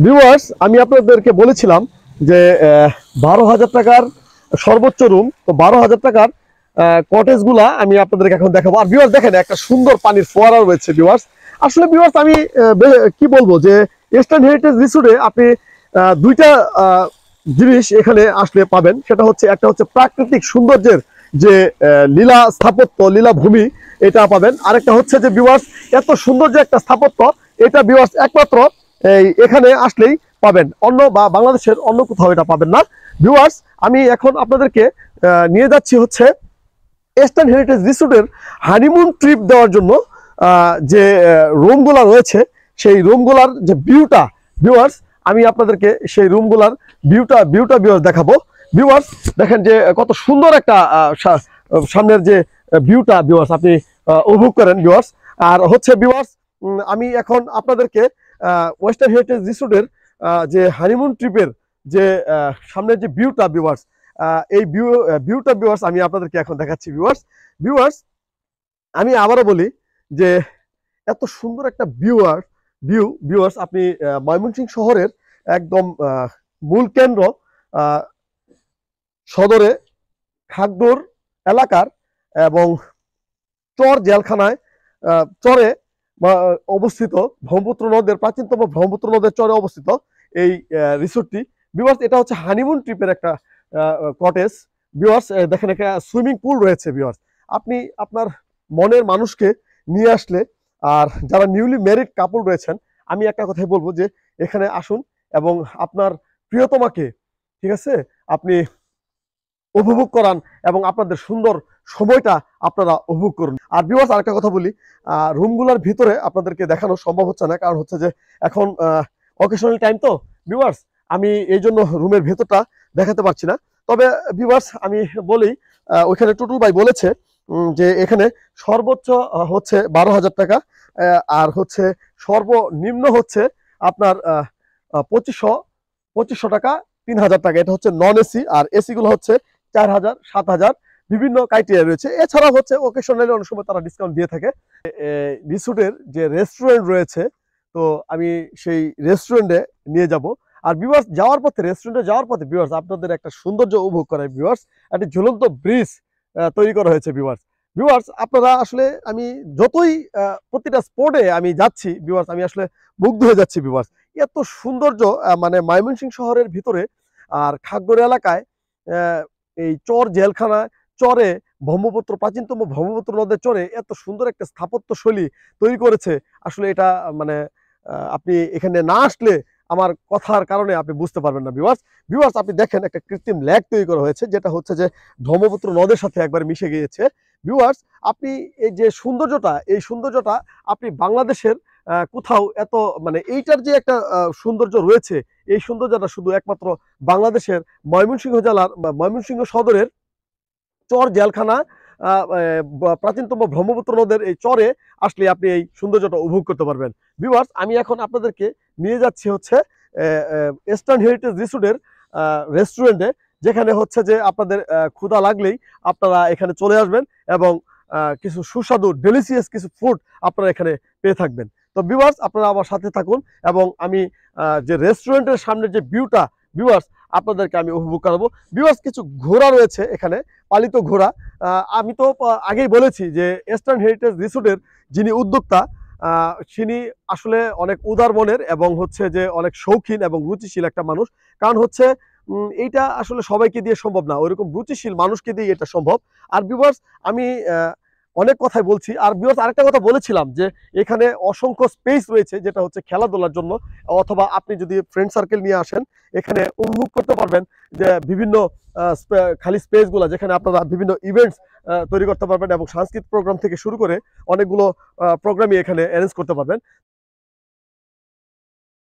Viewers, আমি আপনাদেরকে বলেছিলাম যে 12,000 টাকার সর্বোচ্চ রুম, তো 12,000 টাকার কটেজ গুলা আমি আপনাদেরকে এখন দেখাবো। আর ভিউয়ার্স দেখেন, একটা সুন্দর পানির ফোয়ারা রয়েছে। ভিউয়ার্স আসলে ভিউয়ার্স আমি কি বলবো যে ইস্টার্ন হেরিটেজ রিসোর্টে আপনি দুইটা জিনিস এখানে আসলে পাবেন। সেটা হচ্ছে, একটা হচ্ছে প্রাকৃতিক সৌন্দর্যের যে লীলা স্থাপত্য, লীলা ভূমি, এটা পাবেন। আরেকটা হচ্ছে যে ভিউয়ার্স এত সুন্দর যে একটা স্থাপত্য, এটা ভিউয়ার্স একমাত্র এখানে আসলেই পাবেন, অন্য বা বাংলাদেশের অন্য কোথাও এটা পাবেন না। ভিউয়ার্স আমি এখন আপনাদেরকে নিয়ে যাচ্ছি হচ্ছে ইস্টার্ন হেরিটেজ রিসোর্টের হানিমুন ট্রিপ দেওয়ার জন্য। যে রুমগুলা রয়েছে, সেই রুমগুলার যে ভিউটা, ভিউয়ার্স আমি আপনাদেরকে সেই রুমগুলার ভিউটা ভিউয়ার্স দেখাবো। ভিউয়ার্স দেখেন যে কত সুন্দর একটা সামনের যে ভিউটা ভিউয়ার্স আপনি উপভোগ করেন ভিউয়ার্স। আর হচ্ছে ভিউয়ার্স আমি এখন আপনাদেরকে ওয়েস্টার্ন হেরিটেজ রিসোর্টের যে হানিমুন ট্রিপের যে সামনের যে ভিউটা ভিউয়ার্স, এই ভিউটা ভিউয়ার্স আমি আপনাদেরকে এখন দেখাচ্ছি। ভিউয়ার্স আমি আবারও বলি যে এত সুন্দর একটা ভিউয়ার্স আপনি ময়মনসিংহ শহরের একদম মূল কেন্দ্র সদরে খাগড়র এলাকার এবং চর জেলখানায় চরে অবস্থিত, ব্রহ্মপুত্র নদের প্রাচীনতম ব্রহ্মপুত্র নদের চরে অবস্থিত এই রিসোর্টটি। ভিউয়ার্স এটা হচ্ছে হানিমুন ট্রিপের একটা কটেজ। ভিউয়ার্স দেখেন, একটা সুইমিং পুল রয়েছে। ভিউয়ার্স আপনি আপনার মনের মানুষকে নিয়ে আসলে, আর যারা নিউলি ম্যারিড কাপল রয়েছেন, আমি একটা কথাই বলবো যে এখানে আসুন এবং আপনার প্রিয়তমাকে, ঠিক আছে, আপনি উপভোগ করান এবং আপনাদের সুন্দর সময়টা আপনারা উপভোগ করুন। আর ভিউয়ার্স আরেকটা কথা বলি, রুমগুলোর ভিতরে আপনাদেরকে দেখানো সম্ভব হচ্ছে না, কারণ হচ্ছে যে এখন অকেশনাল টাইম, তো ভিউয়ার্স আমি এই জন্য রুমের ভেতরটা দেখাতে পারছি না। তবে ভিউয়ার্স আমি বলি, ওইখানে টুটুল ভাই বলেছে যে এখানে সর্বোচ্চ হচ্ছে 12,000 টাকা, আর হচ্ছে সর্বনিম্ন হচ্ছে আপনার 2500 টাকা, 3,000 টাকা। এটা হচ্ছে নন এসি, আর এসি গুলো হচ্ছে 4,000, 7,000, বিভিন্ন ক্রাইটেরিয়া রয়েছে। এছাড়াও হচ্ছে ওকেশনালি অনেক সময় তারা ডিসকাউন্ট দিয়ে থাকে। রিসোর্টের যে রেস্টুরেন্ট রয়েছে, তো আমি সেই রেস্টুরেন্টে নিয়ে যাব। আর ভিউয়ার্স রেস্টুরেন্টে যাওয়ার পথে ভিউয়ার্স আপনাদের একটা সৌন্দর্য উপভোগ করায়। ভিউয়ার্স একটি ঝুলন্ত ব্রিজ তৈরি করা হয়েছে। ভিউয়ার্স আপনারা আসলে, আমি যতই প্রতিটা স্পটে আমি যাচ্ছি ভিউয়ার্স, আমি আসলে মুগ্ধ হয়ে যাচ্ছি। ভিউয়ার্স এত সৌন্দর্য, মানে ময়মনসিংহ শহরের ভিতরে আর খাগড় এলাকায় এই চর জেলখানা চরে প্রাচীনতম ব্রহ্মপুত্র নদের চরে এত সুন্দর একটা স্থাপত্য শৈলী তৈরি করেছে। আসলে এটা মানে আপনি এখানে না আসলে আমার কথার কারণে আপনি বুঝতে পারবেন না। ভিউয়ার্স আপনি দেখেন, একটা কৃত্রিম লেক তৈরি করা হয়েছে, যেটা হচ্ছে যে ব্রহ্মপুত্র নদের সাথে একবার মিশে গিয়েছে। ভিউয়ার্স আপনি এই সৌন্দর্যটা আপনি বাংলাদেশের কোথাও এত, মানে এইটার যে একটা সৌন্দর্য রয়েছে, এই সৌন্দর্যটা শুধু একমাত্র বাংলাদেশের ময়মনসিংহ জেলার ময়মনসিংহ সদরের চর জেলখানা প্রাচীনতম ব্রহ্মপুত্র নদের এই চরে আসলে আপনি এই সৌন্দর্যটা উপভোগ করতে পারবেন। ভিউয়ার্স আমি এখন আপনাদেরকে নিয়ে যাচ্ছি হচ্ছে ইস্টার্ন হেরিটেজ রিসোর্টের রেস্টুরেন্টে, যেখানে হচ্ছে যে আপনাদের ক্ষুধা লাগলেই আপনারা এখানে চলে আসবেন এবং কিছু সুস্বাদু ডেলিসিয়াস কিছু ফুড আপনারা এখানে পেয়ে থাকবেন। তো ভিউয়ার্স আপনারা আমার সাথে থাকুন এবং আমি যে রেস্টুরেন্টের সামনে যে ভিউটা ভিউয়ার্স আপনাদেরকে আমি উপভোগ করাবো। ভিউয়ার্স কিছু ঘোড়া রয়েছে এখানে, পালিত ঘোড়া। আমি তো আগেই বলেছি যে ইস্টার্ন হেরিটেজ রিসোর্টের যিনি উদ্যোক্তা, তিনি আসলে অনেক উদার মনের এবং হচ্ছে যে অনেক শৌখিন এবং রুচিশীল একটা মানুষ। কারণ হচ্ছে এইটা আসলে সবাইকে দিয়ে সম্ভব না, ওইরকম রুচিশীল মানুষকে দিয়ে এটা সম্ভব। আর ভিউয়ার্স আমি অনেক কথাই বলছি। আর ভিউয়ার্স আরেকটা কথা বলেছিলাম যে এখানে অসংখ্য স্পেস রয়েছে, যেটা হচ্ছে খেলাধুলার জন্য, অথবা আপনি যদি ফ্রেন্ড সার্কেল নিয়ে আসেন এখানে উপভোগ করতে পারবেন যে বিভিন্ন খালি স্পেসগুলো, যেখানে আপনারা বিভিন্ন ইভেন্টস তৈরি করতে পারবেন এবং সাংস্কৃতিক প্রোগ্রাম থেকে শুরু করে অনেকগুলো প্রোগ্রামই এখানে অ্যারেঞ্জ করতে পারবেন।